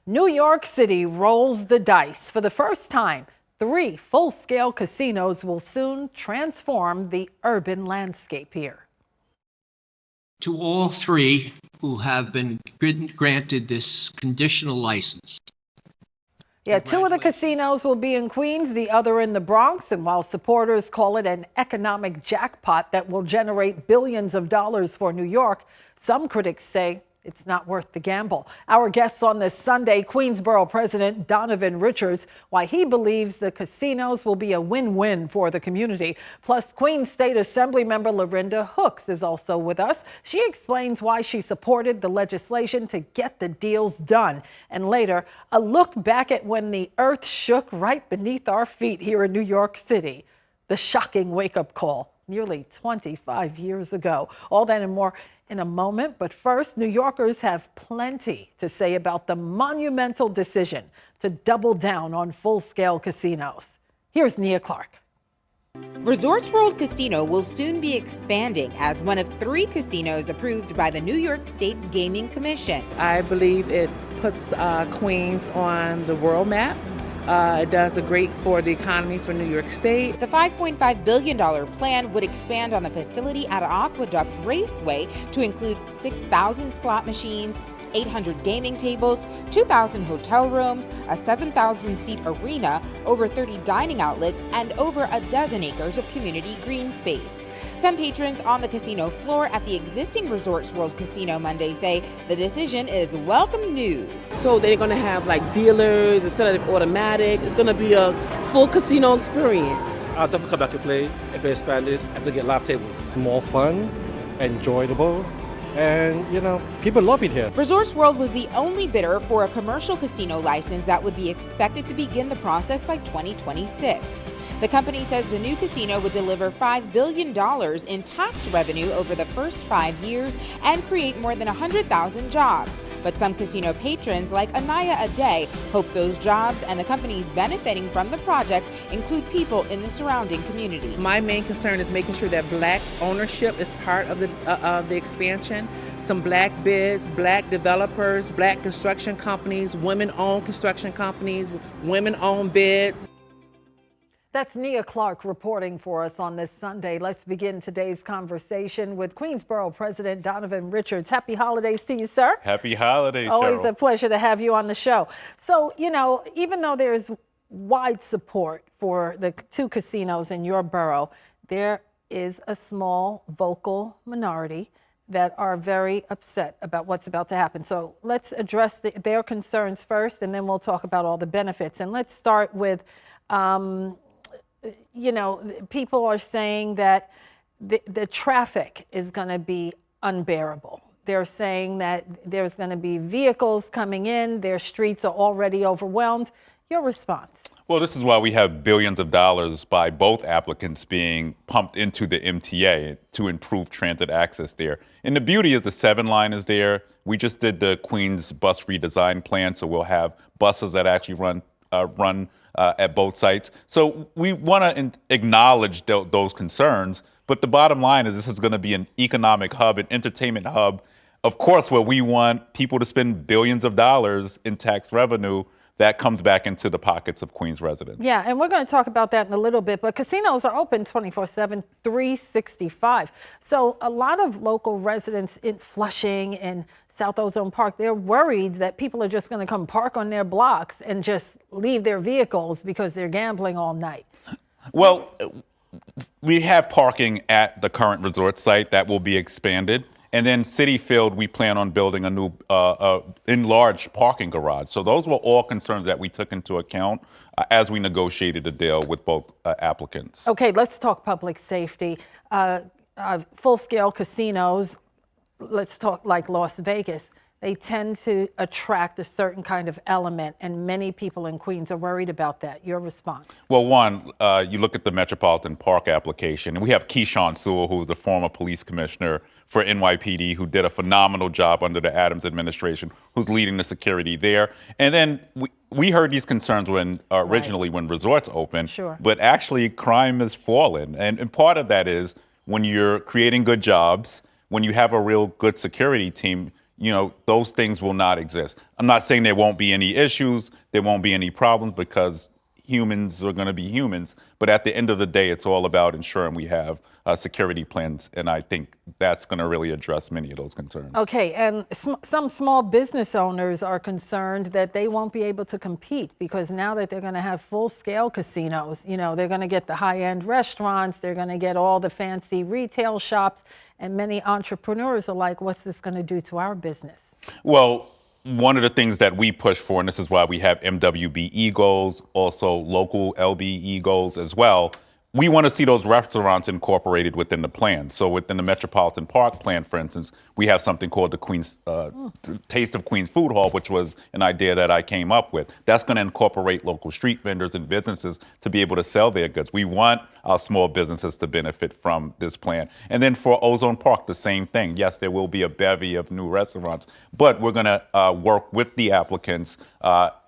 New York City rolls the dice. For the first time, 3 full-scale casinos will soon transform the urban landscape here. To all 3 who have been granted this conditional license. Yeah, 2 of the casinos will be in Queens, the other in the Bronx. And while supporters call it an economic jackpot that will generate billions of dollars for New York, some critics say it's not worth the gamble. Our guests on this Sunday, Queens Borough President Donovan Richards, why he believes the casinos will be a win-win for the community. Plus, Queens State Assemblymember Larinda Hooks is also with us. She explains why she supported the legislation to get the deals done. And later, a look back at when the earth shook right beneath our feet here in New York City. The shocking wake-up call nearly 25 years ago. All that and more in a moment. But first, New Yorkers have plenty to say about the monumental decision to double down on full-scale casinos. Here's Nia Clark. Resorts World Casino will soon be expanding as one of 3 casinos approved by the New York State Gaming Commission. I believe it puts Queens on the world map. It does great for the economy for New York State. The $5.5 billion plan would expand on the facility at Aqueduct Raceway to include 6,000 slot machines, 800 gaming tables, 2,000 hotel rooms, a 7,000-seat arena, over 30 dining outlets, and over a dozen acres of community green space. Some patrons on the casino floor at the existing Resorts World Casino Monday say the decision is welcome news. So they're going to have like dealers instead of automatic. It's going to be a full casino experience. I'll definitely come back and play if they expand it and to get live tables. More fun, enjoyable, and people love it here. Resorts World was the only bidder for a commercial casino license that would be expected to begin the process by 2026. The company says the new casino would deliver $5 billion in tax revenue over the first 5 years and create more than 100,000 jobs. But some casino patrons like Anaya Ade hope those jobs and the companies benefiting from the project include people in the surrounding community. My main concern is making sure that Black ownership is part of the expansion. Some Black bids, Black developers, Black construction companies, women-owned construction companies, women-owned bids. That's Nia Clark reporting for us on this Sunday. Let's begin today's conversation with Queens Borough President Donovan Richards. Happy holidays to you, sir. Happy holidays, Always Cheryl. a pleasure to have you on the show. So, even though there's wide support for the 2 casinos in your borough, there is a small vocal minority that are very upset about what's about to happen. So let's address their concerns first, and then we'll talk about all the benefits. And let's start with people are saying that the traffic is going to be unbearable. They're saying that there's going to be vehicles coming in. Their streets are already overwhelmed. Your response? Well, this is why we have billions of dollars by both applicants being pumped into the MTA to improve transit access there. And the beauty is the 7 line is there. We just did the Queens bus redesign plan, so we'll have buses that actually run at both sites. So we want to acknowledge those concerns, but the bottom line is this is going to be an economic hub, an entertainment hub, of course, where we want people to spend billions of dollars in tax revenue that comes back into the pockets of Queens residents. Yeah, and we're going to talk about that in a little bit, but casinos are open 24/7, 365. So a lot of local residents in Flushing and South Ozone Park, they're worried that people are just going to come park on their blocks and just leave their vehicles because they're gambling all night. Well, we have parking at the current resort site that will be expanded. And then City Field, we plan on building a new enlarged parking garage. So those were all concerns that we took into account as we negotiated the deal with both applicants. Okay, let's talk public safety. Full-scale casinos, let's talk like Las Vegas. They tend to attract a certain kind of element, and many people in Queens are worried about that. Your response? Well, one, you look at the Metropolitan Park application, and we have Keyshawn Sewell, who's the former police commissioner for NYPD, who did a phenomenal job under the Adams administration, who's leading the security there. And then we heard these concerns when originally when resorts opened, Sure. But actually crime has fallen. And part of that is when you're creating good jobs, when you have a real good security team, those things will not exist. I'm not saying there won't be any issues, there won't be any problems, because humans are going to be humans. But at the end of the day, it's all about ensuring we have security plans. And I think that's going to really address many of those concerns. Okay, and some small business owners are concerned that they won't be able to compete, because now that they're going to have full-scale casinos, they're going to get the high-end restaurants, they're going to get all the fancy retail shops, and many entrepreneurs are like, what's this going to do to our business? Well, one of the things that we push for, and this is why we have MWBE goals, also local LBE goals as well, we want to see those restaurants incorporated within the plan. So within the Metropolitan Park plan, for instance, we have something called the Queens Taste of Queens Food Hall, which was an idea that I came up with. That's going to incorporate local street vendors and businesses to be able to sell their goods. We want our small businesses to benefit from this plan. And then for Ozone Park, the same thing. Yes, there will be a bevy of new restaurants, but we're going to work with the applicants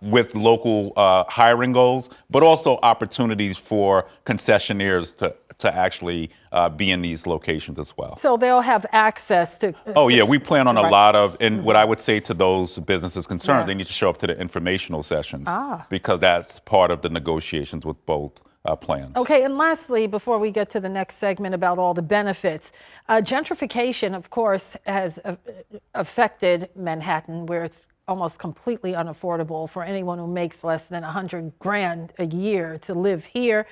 with local hiring goals, but also opportunities for concessionaires to actually be in these locations as well. So they'll have access to... Oh, yeah, we plan on a Right. lot of, and what I would say to those businesses concerned, they need to show up to the informational sessions because that's part of the negotiations with both plans. Okay, and lastly, before we get to the next segment about all the benefits, gentrification, of course, has affected Manhattan, where it's almost completely unaffordable for anyone who makes less than $100,000 a year to live here.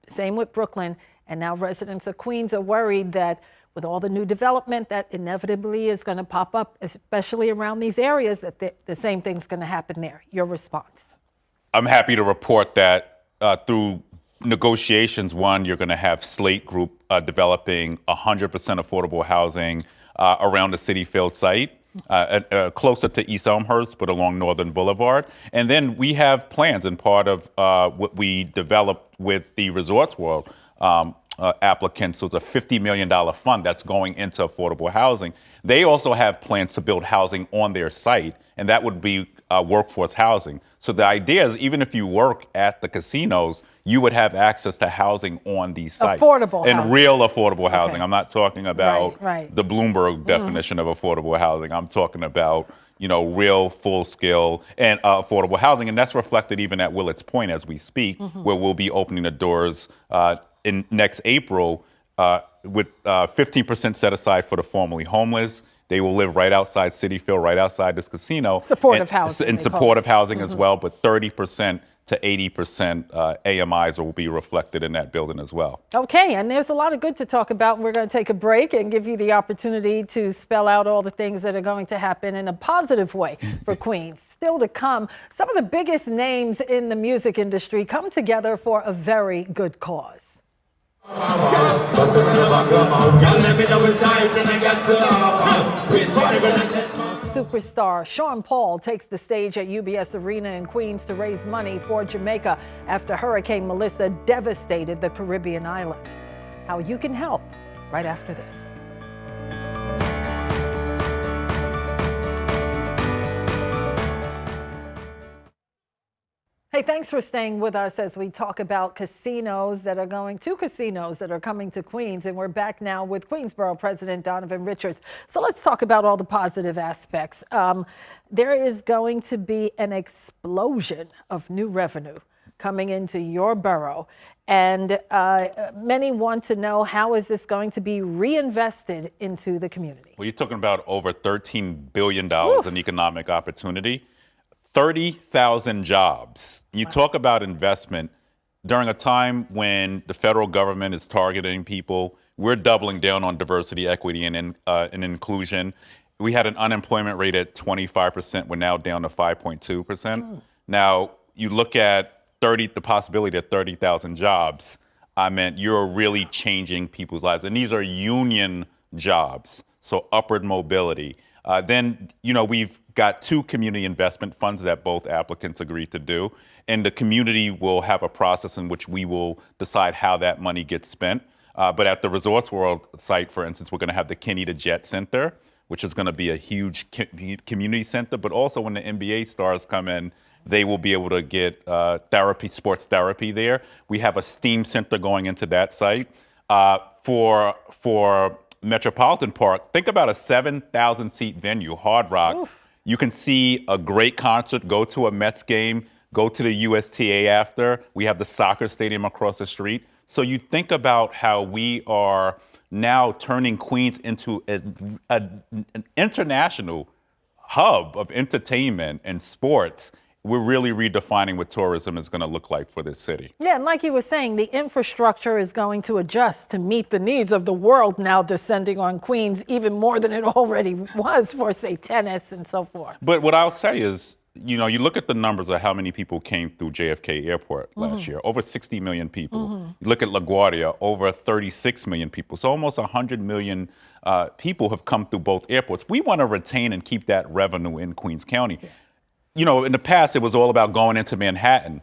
Same with Brooklyn. And now residents of Queens are worried that with all the new development that inevitably is going to pop up, especially around these areas, that the same thing's going to happen there. Your response? I'm happy to report that through negotiations, one, you're going to have Slate Group developing 100% affordable housing around the Citi Field site, closer to East Elmhurst, but along Northern Boulevard. And then we have plans, and part of what we developed with the Resorts World applicants was a $50 million fund that's going into affordable housing. They also have plans to build housing on their site, and that would be workforce housing. So the idea is, even if you work at the casinos, you would have access to housing on these sites. Affordable and housing. real affordable housing. Okay. I'm not talking about Right. the Bloomberg definition of affordable housing. I'm talking about, real full-scale and affordable housing. And that's reflected even at Willets Point as we speak, where we'll be opening the doors in next April with 15% set aside for the formerly homeless. They will live right outside Citi Field, right outside this casino. Supportive housing. And supportive housing as well, but 30% to 80% AMIs will be reflected in that building as well. Okay, and there's a lot of good to talk about. We're going to take a break and give you the opportunity to spell out all the things that are going to happen in a positive way for Queens. Still to come, some of the biggest names in the music industry come together for a very good cause. Superstar Sean Paul takes the stage at UBS Arena in Queens to raise money for Jamaica after Hurricane Melissa devastated the Caribbean island. How you can help right after this. Hey, thanks for staying with us as we talk about two casinos that are coming to Queens. And we're back now with Queens Borough President Donovan Richards. So let's talk about all the positive aspects. There is going to be an explosion of new revenue coming into your borough. And many want to know, how is this going to be reinvested into the community? Well, you're talking about over $13 billion in economic opportunity. 30,000 jobs. You talk about investment during a time when the federal government is targeting people. We're doubling down on diversity, equity, and inclusion. We had an unemployment rate at 25%. We're now down to 5.2%. Now, you look at the possibility of 30,000 jobs. I meant you're really changing people's lives. And these are union jobs, so upward mobility. Then, we've got 2 community investment funds that both applicants agreed to do. And the community will have a process in which we will decide how that money gets spent. But at the Resorts World site, for instance, we're going to have the Kenny the Jet Center, which is going to be a huge community center. But also when the NBA stars come in, they will be able to get sports therapy there. We have a STEAM center going into that site. For Metropolitan Park, think about a 7,000 seat venue, Hard Rock. Oof. You can see a great concert, go to a Mets game, go to the USTA after. We have the soccer stadium across the street. So you think about how we are now turning Queens into an international hub of entertainment and sports. We're really redefining what tourism is going to look like for this city. Yeah, and like you were saying, the infrastructure is going to adjust to meet the needs of the world now descending on Queens even more than it already was for, say, tennis and so forth. But what I'll say is, you know, you look at the numbers of how many people came through JFK Airport last year, over 60 million people. You look at LaGuardia, over 36 million people. So almost 100 million people have come through both airports. We want to retain and keep that revenue in Queens County. Yeah. You know, in the past, it was all about going into Manhattan.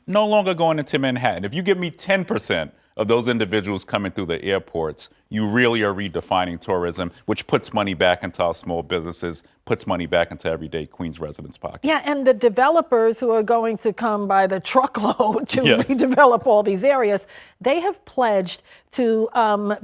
No longer going into Manhattan. If you give me 10% of those individuals coming through the airports, you really are redefining tourism, which puts money back into our small businesses, puts money back into everyday Queens residents' pockets. Yeah, and the developers who are going to come by the truckload to redevelop all these areas, they have pledged to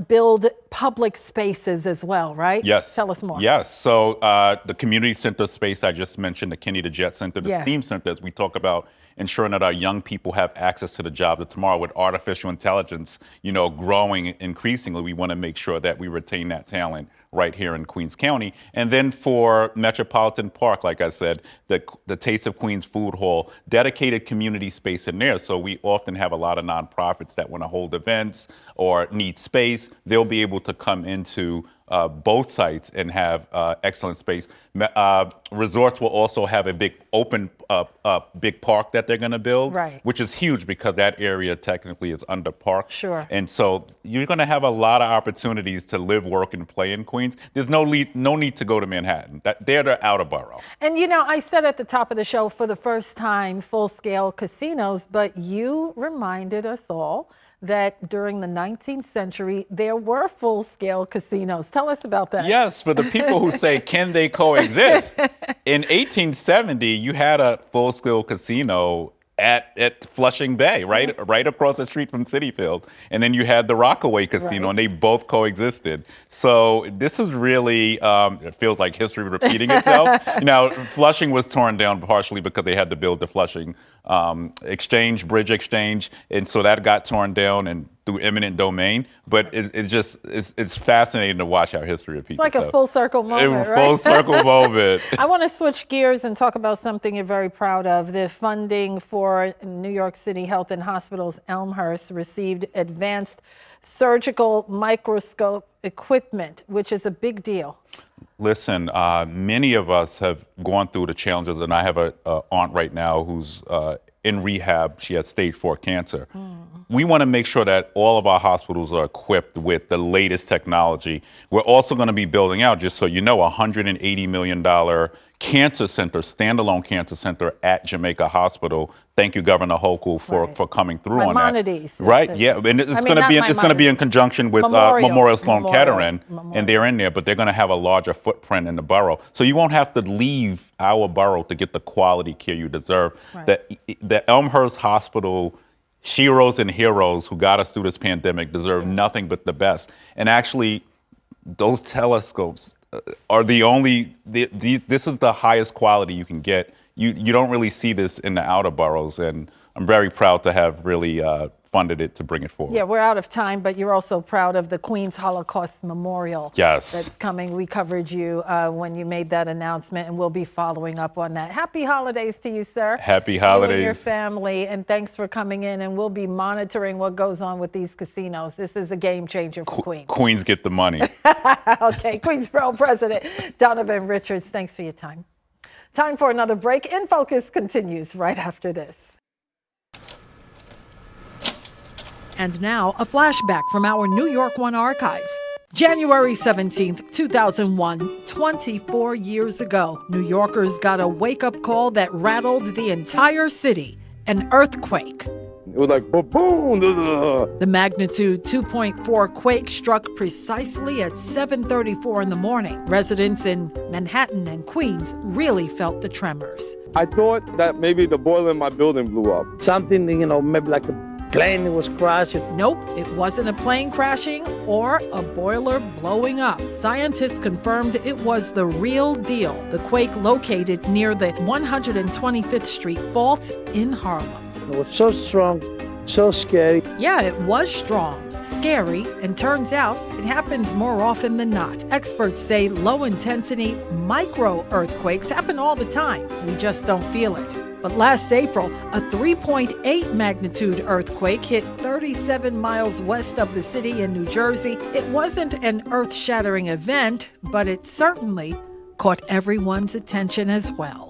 build public spaces as well, right? Yes. Tell us more. Yes. So the community center space I just mentioned, the Kennedy Jet Center, the STEAM Center, as we talk about ensuring that our young people have access to the jobs of tomorrow with artificial intelligence, you know, growing increasingly. We want to make sure that we retain that talent right here in Queens County. And then for Metropolitan Park, like I said, the Taste of Queens Food Hall, dedicated community space in there. So we often have a lot of nonprofits that want to hold events or need space. They'll be able to come into both sites and have excellent space. Resorts will also have a big open, big park that they're going to build, which is huge because that area technically is under park. Sure. And so you're going to have a lot of opportunities to live, work, and play in Queens. There's no need to go to Manhattan. They're the outer borough. And you know, I said at the top of the show, for the first time, full-scale casinos, but you reminded us all that during the 19th century, there were full-scale casinos. Tell us about that. Yes, for the people who say, can they coexist? In 1870, you had a full-scale casino at Flushing Bay, right across the street from Citi Field. And then you had the Rockaway Casino, and they both coexisted. So this is really, it feels like history repeating itself. Now, Flushing was torn down partially because they had to build the Flushing bridge exchange. And so that got torn down and through eminent domain. But it's fascinating to watch how history repeats itself. It's like a full circle moment, right? Full circle moment. I want to switch gears and talk about something you're very proud of. The funding for New York City Health and Hospitals Elmhurst received advanced surgical microscope equipment, which is a big deal. Listen, many of us have gone through the challenges, and I have an aunt right now who's in rehab. She has stage 4 cancer. We want to make sure that all of our hospitals are equipped with the latest technology. We're also going to be building out, just so you know, a $180 million cancer center, standalone cancer center at Jamaica Hospital. Thank you, Governor Hochul, for coming through on Maimonides, that. Right, yeah, and it's going to be in conjunction with Memorial Sloan Kettering, and they're in there, but they're going to have a larger footprint in the borough. So you won't have to leave our borough to get the quality care you deserve. The Elmhurst Hospital sheroes and heroes who got us through this pandemic deserve nothing but the best. And actually, those telescopes are the only, this is the highest quality you can get. You don't really see this in the outer boroughs, and I'm very proud to have really funded it to bring it forward. Yeah, we're out of time, but you're also proud of the Queens Holocaust Memorial. Yes. That's coming. We covered you when you made that announcement, and we'll be following up on that. Happy holidays to you, sir. Happy holidays. You and your family, and thanks for coming in, and we'll be monitoring what goes on with these casinos. This is a game changer for Queens. Queens get the money. Okay, Queens Borough President Donovan Richards, thanks for your time. Time for another break. In Focus continues right after this. And now, a flashback from our New York One archives. January 17th, 2001, 24 years ago, New Yorkers got a wake-up call that rattled the entire city, an earthquake. It was like boom. The magnitude 2.4 quake struck precisely at 7:34 in the morning. Residents in Manhattan and Queens really felt the tremors. I thought that maybe the boiler in my building blew up. Something, maybe like a plane was crashing. Nope, it wasn't a plane crashing or a boiler blowing up. Scientists confirmed it was the real deal. The quake located near the 125th Street Fault in Harlem. It was so strong, so scary. Yeah, it was strong, scary, and turns out it happens more often than not. Experts say low-intensity micro-earthquakes happen all the time. We just don't feel it. But last April, a 3.8 magnitude earthquake hit 37 miles west of the city in New Jersey. It wasn't an earth-shattering event, but it certainly caught everyone's attention as well.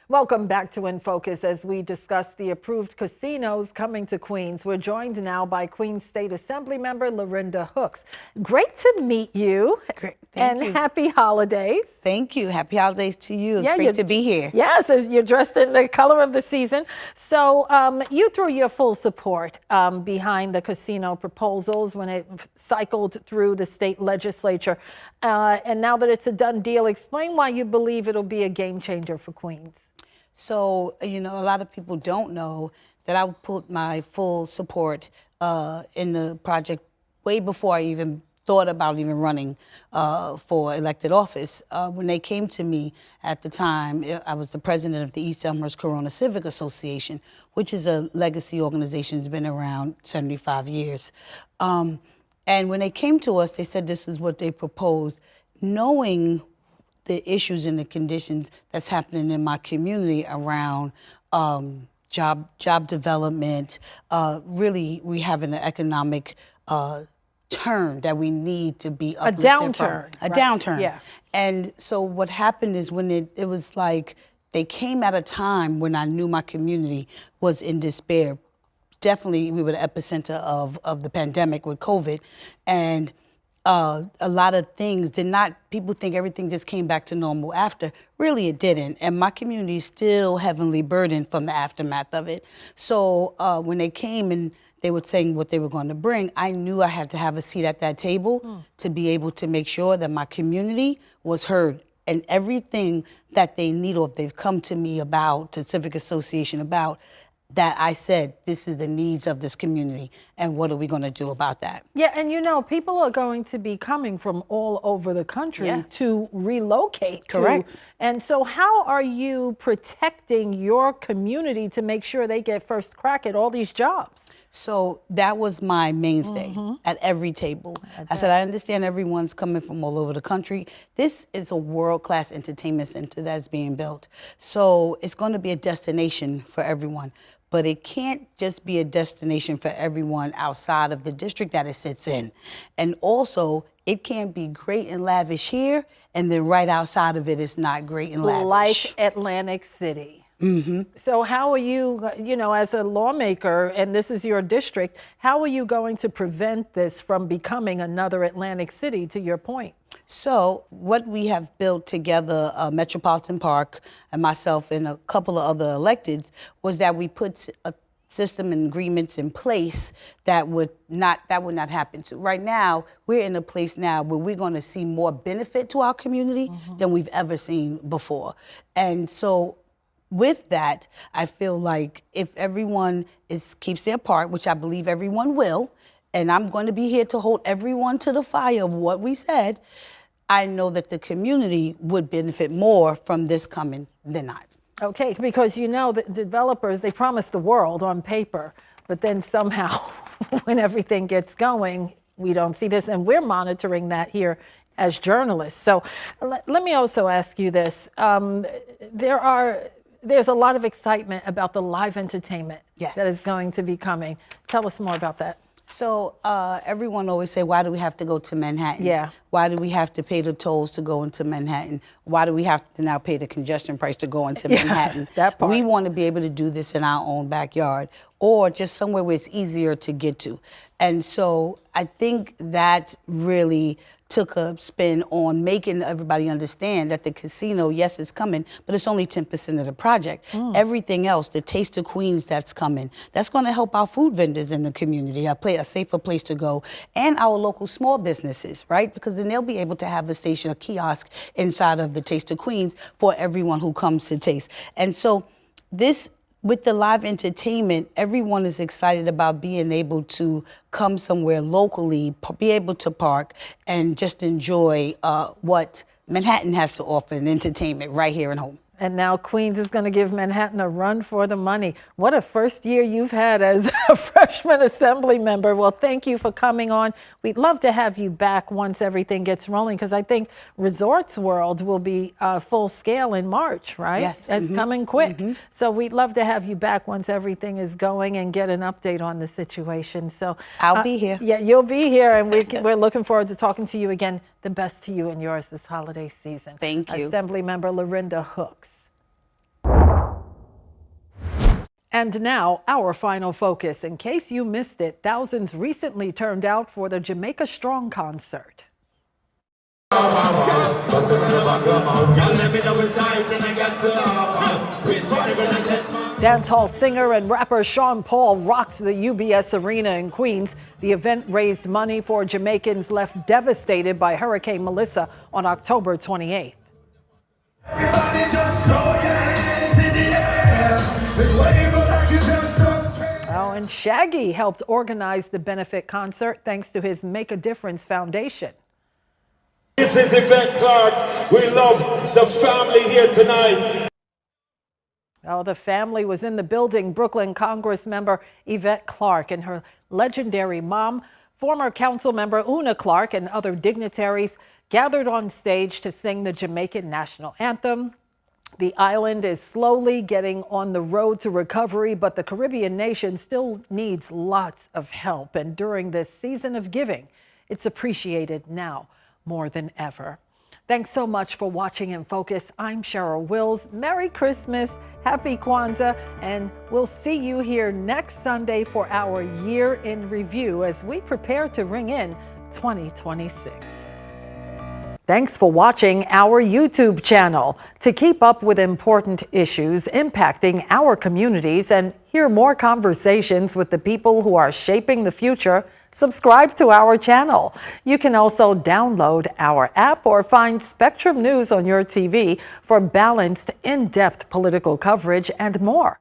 Welcome back to In Focus as we discuss the approved casinos coming to Queens. We're joined now by Queens State Assemblymember Larinda Hooks. Great to meet you. Great. Thank you. Happy holidays. Thank you. Happy holidays to you. It's great to be here. Yes, you're dressed in the color of the season. So you threw your full support behind the casino proposals when it cycled through the state legislature. And now that it's a done deal, explain why you believe it'll be a game changer for Queens. So, a lot of people don't know that I put my full support in the project way before I even thought about even running for elected office. When they came to me at the time, I was the president of the East Elmhurst Corona Civic Association, which is a legacy organization that's been around 75 years. And when they came to us, they said this is what they proposed, knowing the issues and the conditions that's happening in my community around job development. Really, we have an economic turn that we need to be uplifted downturn, from. A right? downturn. Yeah. And so what happened is when it was like they came at a time when I knew my community was in despair. Definitely, we were the epicenter of the pandemic with COVID, and a lot of things people think everything just came back to normal after. Really, it didn't. And my community is still heavily burdened from the aftermath of it. So when they came and they were saying what they were going to bring, I knew I had to have a seat at that table to be able to make sure that my community was heard. And everything that they need or they've come to me about, to Civic Association about, that I said, this is the needs of this community, and what are we going to do about that? Yeah, and people are going to be coming from all over the country to relocate. Correct. And so how are you protecting your community to make sure they get first crack at all these jobs? So that was my mainstay at every table. I said, I understand everyone's coming from all over the country. This is a world-class entertainment center that's being built. So it's going to be a destination for everyone. But it can't just be a destination for everyone outside of the district that it sits in. And also, it can't be great and lavish here, and then right outside of it, it's not great and lavish. Like Atlantic City. So how are you, as a lawmaker, and this is your district, how are you going to prevent this from becoming another Atlantic City, to your point? So what we have built together, Metropolitan Park and myself and a couple of other electeds, was that we put a system and agreements in place that would not happen. So right now, we're in a place now where we're going to see more benefit to our community than we've ever seen before. And so with that, I feel like if everyone keeps their part, which I believe everyone will, and I'm going to be here to hold everyone to the fire of what we said, I know that the community would benefit more from this coming than not. Okay, because the developers, they promise the world on paper, but then somehow when everything gets going, we don't see this, and we're monitoring that here as journalists. So let me also ask you this. There's a lot of excitement about the live entertainment that is going to be coming. Tell us more about that. So everyone always say, why do we have to go to Manhattan? Yeah. Why do we have to pay the tolls to go into Manhattan? Why do we have to now pay the congestion price to go into Manhattan? That part. We want to be able to do this in our own backyard or just somewhere where it's easier to get to. And so I think that really took a spin on making everybody understand that the casino, yes, it's coming, but it's only 10% of the project. Everything else, the Taste of Queens that's coming, that's going to help our food vendors in the community, a safer place to go, and our local small businesses, right? Because then they'll be able to have a station, a kiosk inside of the Taste of Queens for everyone who comes to taste. And so this, with the live entertainment, everyone is excited about being able to come somewhere locally, be able to park, and just enjoy what Manhattan has to offer in entertainment right here at home. And now Queens is going to give Manhattan a run for the money. What a first year you've had as a freshman assembly member. Well, thank you for coming on. We'd love to have you back once everything gets rolling, because I think Resorts World will be full scale in March, right? Yes. It's coming quick. So we'd love to have you back once everything is going and get an update on the situation. So I'll be here. Yeah, you'll be here, and we're looking forward to talking to you again. The best to you and yours this holiday season. Thank you. Assemblymember Larinda Hooks. And now, our final focus. In case you missed it, thousands recently turned out for the Jamaica Strong concert. Dancehall singer and rapper Sean Paul rocked the UBS Arena in Queens. The event raised money for Jamaicans left devastated by Hurricane Melissa on October 28th. Everybody just throw your hands in the air and wave like you just don't care. Oh, and Shaggy helped organize the benefit concert thanks to his Make a Difference Foundation. This is Yvette Clark. We love the family here tonight. Oh, the family was in the building. Brooklyn Congress member Yvette Clark and her legendary mom, former council member Una Clark, and other dignitaries gathered on stage to sing the Jamaican national anthem. The island is slowly getting on the road to recovery, but the Caribbean nation still needs lots of help. And during this season of giving, it's appreciated now more than ever. Thanks so much for watching In Focus. I'm Cheryl Wills. Merry Christmas, Happy Kwanzaa, and we'll see you here next Sunday for our year in review as we prepare to ring in 2026. Thanks for watching our YouTube channel. To keep up with important issues impacting our communities and hear more conversations with the people who are shaping the future, subscribe to our channel. You can also download our app or find Spectrum News on your TV for balanced, in-depth political coverage and more.